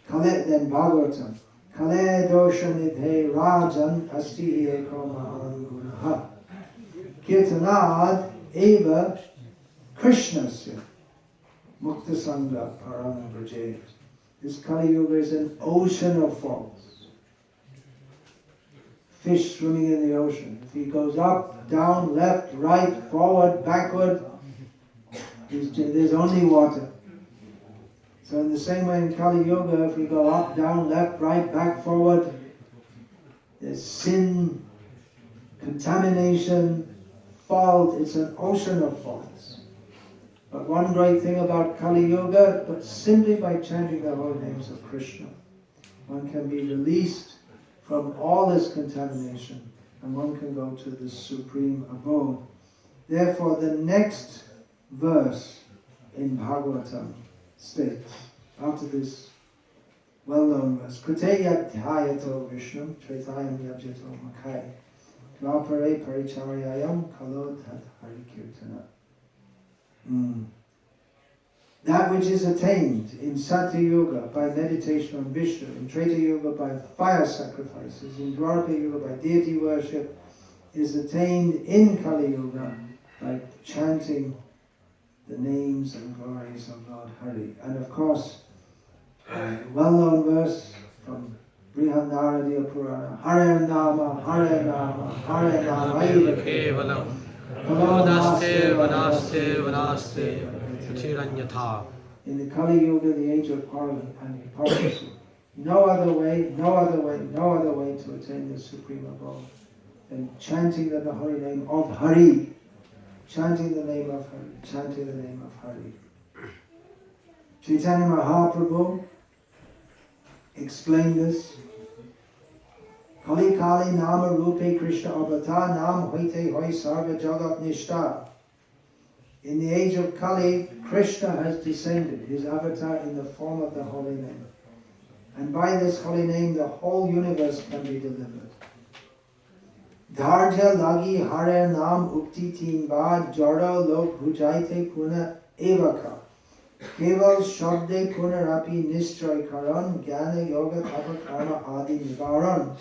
Kale, then Bhagavatam. Kale dosha nidhe rajan asti eko mahan gunaha. Kirtanad eva krishnasya mukta sangha param brajet. This Kali Yuga is an ocean of faults. Fish swimming in the ocean. If he goes up, down, left, right, forward, backward, there's only water. So in the same way in Kali Yuga, if we go up, down, left, right, back, forward, there's sin, contamination, fault. It's an ocean of faults. But one great thing about Kali Yuga, but simply by chanting the holy names of Krishna, one can be released from all this contamination, and one can go to the supreme abode. Therefore, the next verse in Bhagavatam states, after this well-known verse, Krute yadhyayato Vishnu, Traitayam yajyato makai, Dvapare paricharyayam kalo tad harikirtana. That which is attained in Satya Yuga by meditation on Vishnu, in Treta Yuga by fire sacrifices, in Dwarka Yuga by deity worship, is attained in Kali Yuga by chanting the names and glories of Lord Hari. And of course, a well-known verse from Brihadaradiya Purana, Hare Nama, Hare Nama, Hare Nama, Eva Kevalam, Kalanaste, Vanaste, Vanaste, in the Kali Yuga, the age of quarrel and hypocrisy, no other way to attain the supreme abode than chanting the holy name of Hari, chanting the name of Hari, chanting the name of Hari. Chaitanya Mahaprabhu explained this. Kali Kali Nama Rupe Krishna Avata Nam Hoite Hoi Sarva Jagat Nishta. In the age of Kali, Krishna has descended, his avatar in the form of the holy name. And by this holy name, the whole universe can be delivered. Dharja lagi hare nam ukti teen bad jara lok bhujaite puna evaka. Keval shabde punarapi nishchay karan jnana yoga tapa karma adi nivaran.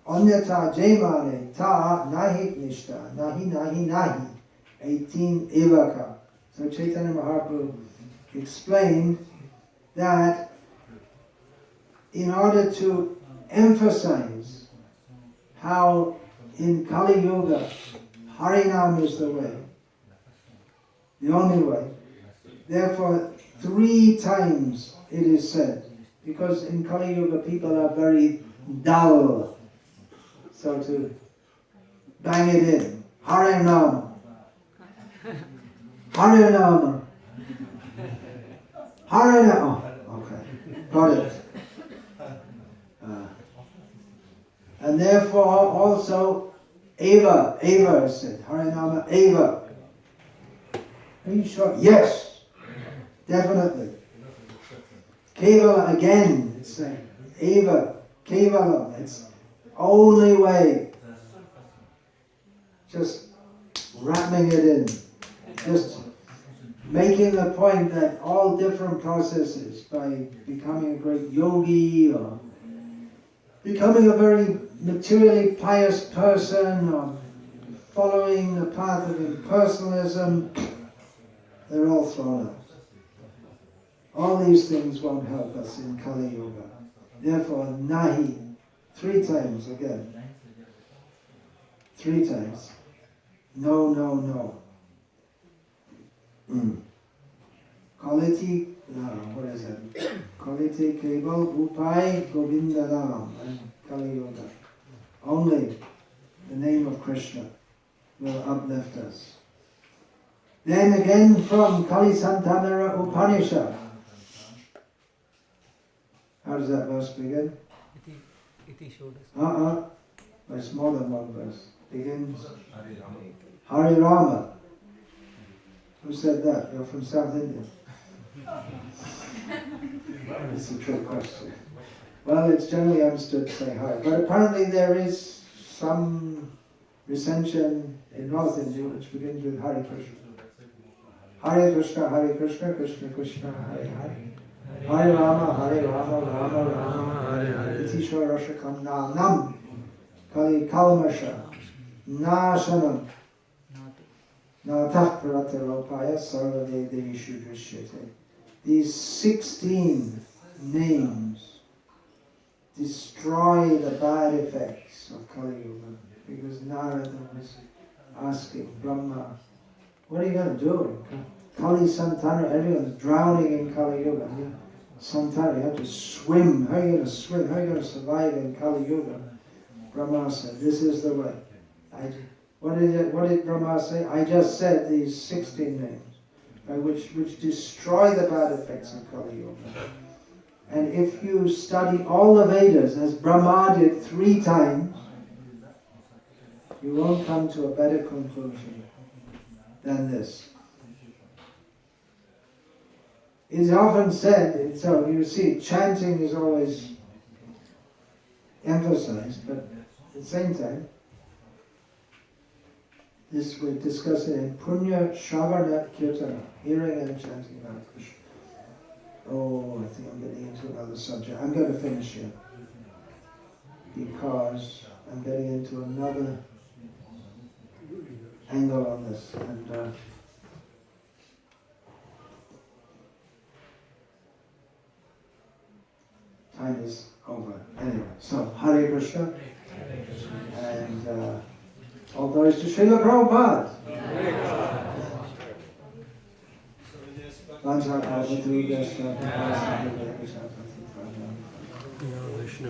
Anyata jaymane ta nahi nishta nahi nahi nahi 18 evaka. So Chaitanya Mahaprabhu explained that in order to emphasize how in Kali Yuga Harinam is the way, the only way, therefore 3 times it is said, because in Kali Yuga people are very dull, so to bang it in, Harinam, Harinam, Harinam, okay, got it. And therefore also Eva is said, Harinama Eva. Are you sure? Yes, definitely. Kevala again, it's saying, Eva, Kevala, it's only way. Just wrapping it in. Just making the point that all different processes, by becoming a great yogi or becoming a very materially pious person or following the path of impersonalism, they're all thrown out. All these things won't help us in Kali Yuga. Therefore, nahi, 3 times again. 3 times. No, no, no. Kaliti, what is it? Kaliti Keval Upai Govindanam and Kali Yuga. Only the name of Krishna will uplift us. Then again from Kali Santanara Upanishad. How does that verse begin? There's more than one verse. Begins Hari Rama. Who said that? You're from South India. It's a trick question. Well, it's generally understood to say Hari. But apparently there is some recension in North India which begins with Hari Krishna. Hare Krishna, Krishna Krishna, Hare Hare. Hare Rama, Rama Rama, Hare Hare. Itishwa Rashakam Nam Kali Kalmasha Nashanam Natah Prataropaya Sarvade Devishu Drishyate. These 16 names destroy the bad effects of Kali Yuga, because Narada was asking Brahma, what are you going to do? Kali Santana, everyone's drowning in Kali Yuga. Santana, you have to swim. How are you going to swim? How are you going to survive in Kali Yuga? Brahma said, this is the way. What did Brahma say? I just said these 16 names, which destroy the bad effects of Kali Yuga. And if you study all the Vedas, as Brahma did 3 times, you won't come to a better conclusion than this. It's often said, so you see, chanting is always emphasized, but at the same time, this we're discussing in Punya, Sravana, Kirtana, hearing and chanting about Krishna. Oh, I think I'm getting into another subject. I'm going to finish here, because I'm getting into another angle on this, and time is over. Anyway, so Hare Krishna, and all glories to Srila Prabhupada. Vishnu